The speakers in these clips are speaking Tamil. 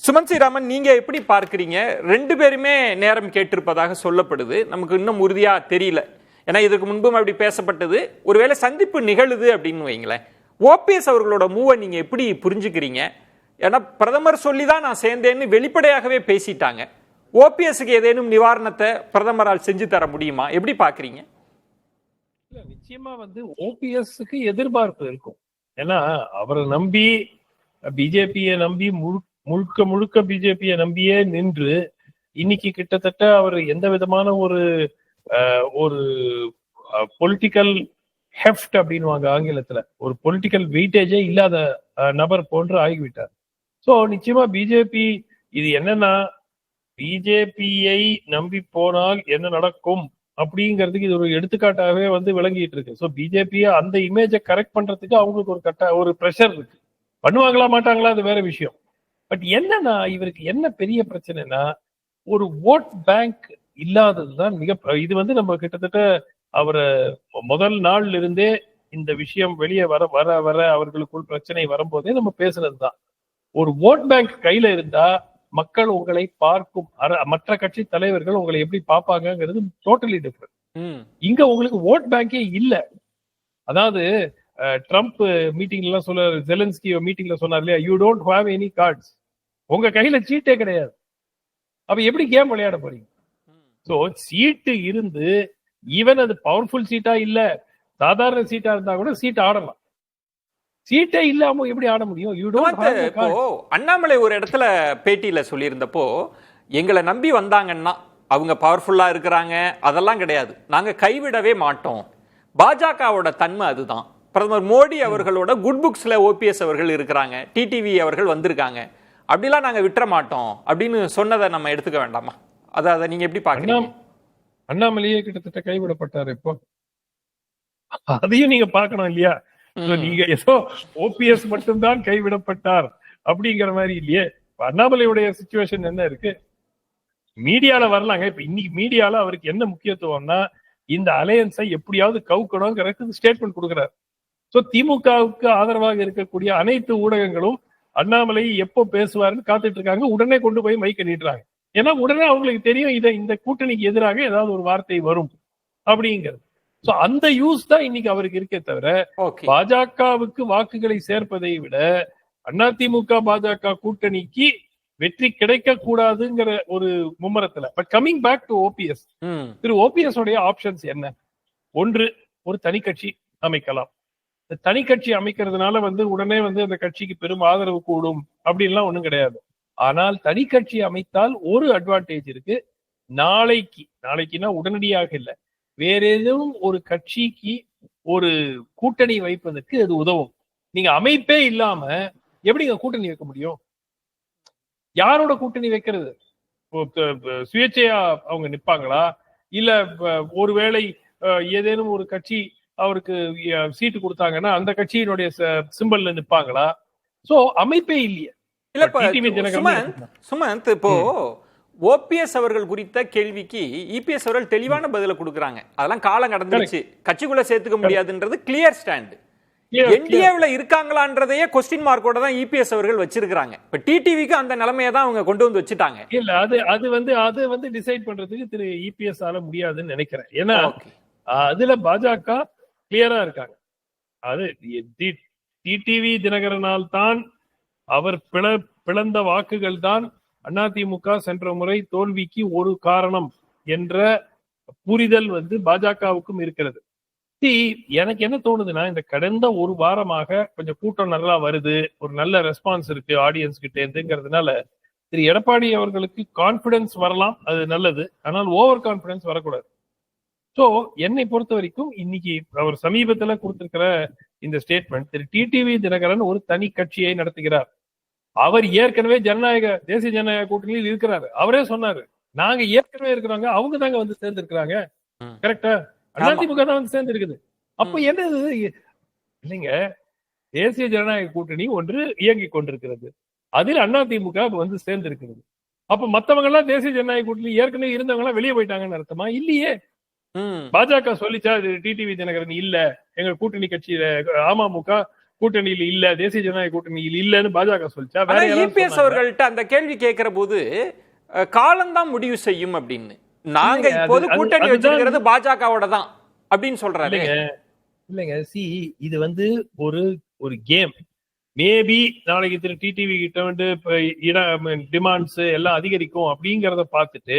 சுமன் ஸ்ரீராமன், நீங்க எப்படி பார்க்கிறீங்க? ரெண்டு பேருமே நேரம் கேட்டிருப்பதாக சொல்லப்படுது. நமக்கு இன்னும் உறுதியா தெரியல. ஏன்னா இதுக்கு முன்பும் அப்படி பேசப்பட்டது. ஒருவேளை சந்திப்பு நிகழுது அப்படின்னு வைங்களேன். ஓபிஎஸ் அவர்களோட மூவை நீங்க எப்படி புரிஞ்சுக்கிறீங்க? ஏன்னா பிரதமர் சொல்லிதான் நான் சேர்ந்தேன்னு வெளிப்படையாகவே பேசிட்டாங்க. ஓபிஎஸ்க்கு ஏதேனும் நிவாரணத்தை பிரதமரால் செஞ்சு தர முடியுமா? எப்படி பாக்குறீங்க? நிச்சயமா ஓபிஎஸ்க்கு எதிர்பார்ப்பு இருக்கும். ஏன்னா அவரை நம்பி பிஜேபியை நம்பி முழுக்க முழுக்க பிஜேபியை நம்பியே நின்று இன்னைக்கு கிட்டத்தட்ட அவர் எந்த விதமான ஒரு பொலிட்டிக்கல் ஹெஃப்ட் அப்படின்வாங்க ஆங்கிலத்துல, ஒரு பொலிட்டிக்கல் வெயிட்டேஜே இல்லாத நபர் போன்று ஆகிவிட்டார். சோ நிச்சயமா பிஜேபி இது என்னன்னா, பிஜேபியை நம்பி போனால் என்ன நடக்கும் அப்படிங்கிறதுக்கு இது ஒரு எடுத்துக்காட்டாகவே விளங்கிட்டு இருக்கு. ஸோ பிஜேபியை அந்த இமேஜை கரெக்ட் பண்றதுக்கு அவங்களுக்கு ஒரு ப்ரெஷர் இருக்கு. பண்ணுவாங்களா மாட்டாங்களா அது வேற விஷயம். பட் என்னன்னா, இவருக்கு என்ன பெரிய பிரச்சனைனா, ஒரு ஓட் பேங்க் இல்லாததுதான் இது நம்ம கிட்டத்தட்ட அவரை முதல் நாள்ல இருந்தே இந்த விஷயம் வெளியே வர வர வர அவர்களுக்குள் பிரச்சனை வரும்போதே நம்ம பேசுனதுதான். ஒரு ஓட் பேங்க் கையில இருந்தா மக்கள் உங்களை பார்க்கும், மற்ற கட்சி தலைவர்கள் உங்களை எப்படி பார்ப்பாங்கிறது டோட்டலி டிஃபரெண்ட். இங்க உங்களுக்கு ஓட் பேங்கே இல்ல. அதாவது ட்ரம்ப் மீட்டிங்ல எல்லாம் சொல்றாரு, ஜெலன்ஸ்கி மீட்டிங்ல சொன்னார் இல்லையா, you don't have any cards, உங்க கையில சீட்டே கிடையாது. அப்ப எப்படி கேம் விளையாட போறீங்க? சோ சீட்டு இருந்து, ஈவன் அது பவர்ஃபுல் சீட்டா இல்ல, சாதாரண சீட்டா இருந்தா கூட சீட் ஆடலாம். சீட்டே இல்லாம எப்படி ஆட முடியும்? அண்ணாமலை ஒரு இடத்துல பேட்டியில சொல்லியிருந்தப்போ, எங்களை நம்பி வந்தாங்கன்னா அவங்க பவர்ஃபுல்லா இருக்கிறாங்க, அதெல்லாம் கிடையாது, நாங்க கைவிடவே மாட்டோம். பாஜகவோட தன்மை அதுதான். பிரதமர் மோடி அவர்களோட குட் புக்ஸ்ல ஓபிஎஸ் அவர்கள் இருக்கிறாங்க, டிடிவி அவர்கள் வந்திருக்காங்க, அப்படிலாம் நாங்க விட்டுற மாட்டோம் அப்படின்னு சொன்னதை நம்ம எடுத்துக்க வேண்டாமா? அதை நீங்க எப்படி பாக்குறீங்க? அண்ணாமலையே கிட்டத்தட்ட கைவிடப்பட்டாரு. இப்போ அதையும் நீங்க பார்க்கணும் இல்லையா? நீங்க ஏதோ ஓபிஎஸ் மட்டும்தான் கைவிடப்பட்டார் அப்படிங்கிற மாதிரி இல்லையே. அண்ணாமலையுடைய சிச்சுவேஷன் என்ன இருக்கு? மீடியால வரலாங்க. இப்ப இன்னைக்கு மீடியால அவருக்கு என்ன முக்கியத்துவம்னா, இந்த அலையன்ஸை எப்படியாவது கவுக்கணும்ங்கிறதுக்கு ஸ்டேட்மெண்ட் கொடுக்கிறார். சோ திமுகவுக்கு ஆதரவாக இருக்கக்கூடிய அனைத்து ஊடகங்களும் அண்ணாமலை எப்போ பேசுவாருன்னு காத்துட்டு இருக்காங்க. உடனே கொண்டு போய் மைக்க நீட்டுறாங்க. ஏன்னா உடனே அவங்களுக்கு தெரியும் இந்த கூட்டணிக்கு எதிராக ஏதாவது ஒரு வார்த்தை வரும் அப்படிங்கிறது. சோ அந்த யூஸ் தான் இன்னைக்கு அவருக்கு இருக்கே தவிர, பாஜகவுக்கு வாக்குகளை சேர்ப்பதை விட அதிமுக பாஜக கூட்டணிக்கு வெற்றி கிடைக்க கூடாதுங்கிற ஒரு மும்மரத்துல. But coming back to OPS, Thiru OPS உடைய ஆப்ஷன்ஸ் என்ன? ஒன்று, ஒரு தனி கட்சி அமைக்கலாம். தனி கட்சி அமைக்கிறதுனால உடனே அந்த கட்சிக்கு பெரும் ஆதரவு கூடும் அப்படின்லாம் ஒண்ணும் கிடையாது. ஆனால் தனி கட்சி அமைத்தால் ஒரு அட்வான்டேஜ் இருக்கு. நாளைக்குன்னா உடனடியாக இல்லை, வேற ஏதும் ஒரு கட்சிக்கு ஒரு கூட்டணி வைப்பதற்கு அது உதவும். நீங்க அமைப்பே இல்லாம எப்படிங்க கூட்டணி வைக்க முடியும்? யாரோட கூட்டணி வைக்கிறது? சுயேட்சையா அவங்க நிப்பாங்களா? இல்ல ஒருவேளை ஏதேனும் ஒரு கட்சி அவருக்கு சீட்டு கொடுத்தாங்கன்னா அந்த கட்சியினுடைய சிம்பல்ல நிப்பாங்களா? சோ அமைப்பே இல்லையே. சுமந்த், இப்போ ஓபிஎஸ் அவர்கள் குறித்த கேள்விக்கு இபிஎஸ் அவர்கள் தெளிவான பதில கொடுக்கறாங்க. அதெல்லாம் காலம் கடந்துருச்சு, கட்சிக்குள்ள சேர்த்துக்க முடியாதுன்றது கிளியர் ஸ்டாண்ட். என்டிஏல இருக்காங்களான்றதையே கொஸ்டின் மார்க்கோட தான் இபிஎஸ் அவர்கள் வச்சிருக்காங்க. இப்ப டிடிவிக்கு அந்த நிலைமையை தான் அவங்க கொண்டு வந்து வச்சுட்டாங்க. இல்ல அது டிசைட் பண்றதுக்கு திரு இபிஎஸ் ஆல முடியாதுன்னு நினைக்கிறேன். ஏன்னா அதுல பாஜக கிளியரா இருக்காங்க. அது டிடிவி தினகரனால் தான், அவர் பிளந்த வாக்குகள் தான் அதிமுக சென்ற முறை தோல்விக்கு ஒரு காரணம் என்ற புரிதல் பாஜகவுக்கும் இருக்கிறது. எனக்கு என்ன தோணுதுன்னா, இந்த கடந்த ஒரு வாரமாக கொஞ்சம் கூட்டம் நல்லா வருது, ஒரு நல்ல ரெஸ்பான்ஸ் இருக்கு ஆடியன்ஸ் கிட்ட இருந்துங்கிறதுனால திரு எடப்பாடி அவர்களுக்கு கான்பிடன்ஸ் வரலாம், அது நல்லது. ஆனால் ஓவர் கான்பிடன்ஸ் வரக்கூடாது. சோ என்னை பொறுத்த வரைக்கும் இன்னைக்கு அவர் சமீபத்துல கொடுத்திருக்கிற இந்த ஸ்டேட்மெண்ட், திரு டிடிவி தினகரன் ஒரு தனி கட்சியை நடத்துகிறார். அவர் ஏற்கனவே தேசிய ஜனநாயக கூட்டணியில் இருக்கிறாரு. அவரே சொன்னாரு, நாங்க ஏற்கனவே இருக்கிறாங்க, அவங்க தாங்க சேர்ந்து இருக்கிறாங்க. கரெக்டா? அதிமுக தான் சேர்ந்து இருக்குது. அப்ப என்னது இல்லைங்க, தேசிய ஜனநாயக கூட்டணி ஒன்று இயங்கி கொண்டிருக்கிறது, அதில் அதிமுக சேர்ந்து இருக்கிறது. அப்ப மத்தவங்க எல்லாம் தேசிய ஜனநாயக கூட்டணி ஏற்கனவே இருந்தவங்க எல்லாம் வெளியே போயிட்டாங்கன்னு அர்த்தமா? இல்லையே. பாஜக சொல்லிச்சா டிடிவி தினகரன் இல்ல எங்க கூட்டணி கட்சி அமமுக கூட்டணியில் இல்ல, தேசிய ஜனநாயக கூட்டணியில் இல்லன்னு பாஜக சொல்லிச்சா? வேற இபிஎஸ் அவர்கள்ட்ட அந்த கேள்வி கேட்கிற போது காலம்தான் முடிவு செய்யும் அப்படின்னு, நாங்க இப்போது கூட்டணி வச்சிருக்கிறது பாஜகவோட தான் அப்படின்னு சொல்றாரு. இல்லைங்க, இது வந்து ஒரு கேம். மேபி நாளைக்கு திரு டிடிவி கிட்ட வந்து டிமாண்ட்ஸ் எல்லாம் அதிகரிக்கும் அப்படிங்கறத பார்த்துட்டு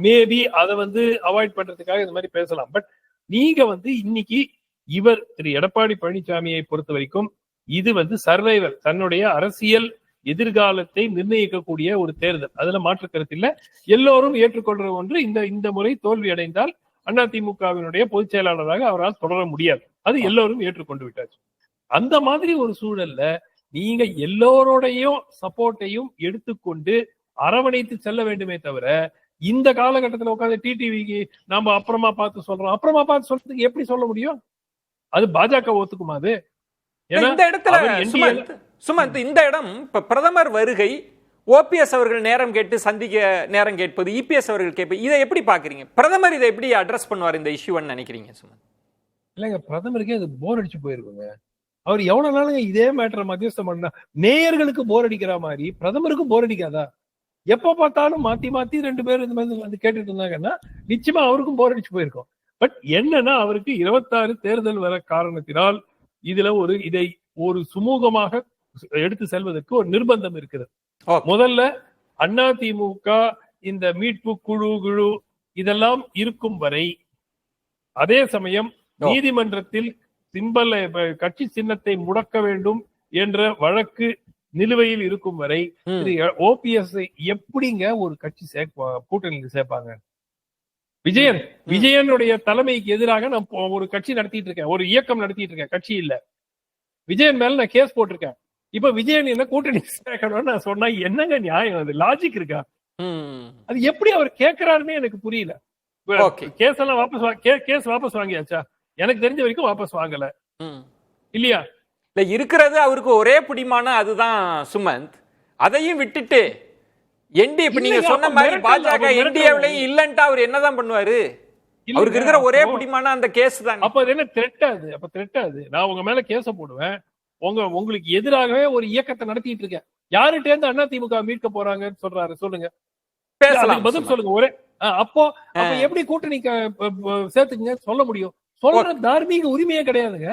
மேபி அதை வந்து அவாய்ட் பண்றதுக்காக இந்த மாதிரி பேசலாம். பட் நீங்க வந்து இன்னைக்கு இவர் திரு எடப்பாடி பழனிசாமியை பொறுத்த வரைக்கும் இது வந்து சர்வைவல், தன்னுடைய அரசியல் எதிர்காலத்தை நிர்ணயிக்கக்கூடிய ஒரு தேர்தல், அதுல மாற்று கருத்து இல்ல. எல்லோரும் ஏற்றுக்கொள்ற ஒன்று, இந்த முறை தோல்வி அடைந்தால் அதிமுகவினுடைய பொதுச் செயலாளராக அவரால் தொடர முடியாது, அது எல்லோரும் ஏற்றுக்கொண்டு விட்டாச்சு. அந்த மாதிரி ஒரு சூழல்ல நீங்க எல்லோருடையும் சப்போர்ட்டையும் எடுத்துக்கொண்டு அரவணைத்து செல்ல வேண்டுமே தவிர, இந்த காலகட்டத்தில் உட்காந்து டிடிவிக்கு நாம அப்புறமா பார்த்து சொல்றதுக்கு எப்படி சொல்ல முடியும்? அது பாஜக ஒத்துக்குமா? அது இந்த இடத்துல சுமந்த், இந்த இடம் இப்ப பிரதமர் வருகை, ஓபிஎஸ் அவர்கள் நேரம் கேட்டு சந்திக்க நேரம் கேட்பது, இபிஎஸ் அவர்கள் கேட்பது, இதை எப்படி பாக்குறீங்க? பிரதமர் இதை எப்படி அட்ரஸ் பண்ணுவார் இந்த இஷ்யூன்னு நினைக்கிறீங்க சுமந்த்? இல்லைங்க, பிரதமருக்கே அது போர் அடிச்சு போயிருக்குங்க. அவர் எவ்வளவு நாளுங்க இதே மேட்டரை மத்தியஸ்தம் பண்ணா? நேயர்களுக்கு போர் அடிக்கிற மாதிரி பிரதமருக்கு போர் அடிக்காதா? எப்ப பார்த்தாலும் மாத்தி மாத்தி 2 பேரும் இந்த மாதிரி வந்து கேட்டுட்டு இருந்தாங்கன்னா நிச்சயமா அவருக்கும் போர் அடிச்சு போயிருக்கும். பட் என்னன்னா, அவருக்கு 26 தேர்தல் வர காரணத்தினால் இதுல இதை ஒரு சுமூகமாக எடுத்து செல்வதற்கு ஒரு நிர்பந்தம் இருக்கிறது. முதல்ல அதிமுக இந்த மீட்பு குழு இதெல்லாம் இருக்கும் வரை, அதே சமயம் நீதிமன்றத்தில் சிம்பல் கட்சி சின்னத்தை முடக்க வேண்டும் என்ற வழக்கு நிலுவையில் இருக்கும் வரை ஓபிஎஸ் எப்படிங்க ஒரு கட்சி கூட்டணியில் சேர்ப்பாங்க? விஜயனுடைய தலைமைக்கு எதிராக நான் ஒரு கட்சி நடத்திட்டு இருக்கேன், ஒரு இயக்கம் நடத்திட்டு இருக்கேன், கட்சி இல்ல. விஜயன் மேல நான் கேஸ் போட்டிருக்கேன். இப்ப விஜயன் என்ன கூட்டணி சேர்க்கணும்னு நான் சொன்னா என்னங்க நியாயம்? அது லாஜிக் இருக்கா? அது எப்படி அவர் கேட்கிறாருன்னு எனக்கு புரியல. கேஸ் எல்லாம் வாபஸ் வாங்கியாச்சா? எனக்கு தெரிஞ்ச வரைக்கும் வாபஸ் வாங்கல இல்லையா? இல்ல, இருக்கிறது அவருக்கு ஒரே பிடிமான அதுதான் சுமந்த். அதையும் விட்டுட்டு என்டி, இப்ப நீங்க சொன்ன மாதிரி பாஜக என்டிஏவிலையும் இல்லன்ட்டா அவர் என்னதான் பண்ணுவாரு? அவருக்கு இருக்கிற ஒரே பிடிமான அந்த கேஸ் தான். அப்ப அது என்ன த்ரெட்டாது? அப்ப த்ரெட்டாது, நான் உங்க மேல கேஸ போடுவேன், உங்களுக்கு எதிராகவே ஒரு இயக்கத்தை நடத்திட்டு இருக்கேன். யாருகிட்ட இருந்து அதிமுக மீட்க போறாங்கன்னு சொல்றாரு? சொல்லுங்க, பதில் சொல்லுங்க. ஒரே அப்போ எப்படி கூட்டணி சேர்த்துக்கங்க சொல்ல முடியும்? சொல்ற தார்மீக உரிமையே கிடையாதுங்க.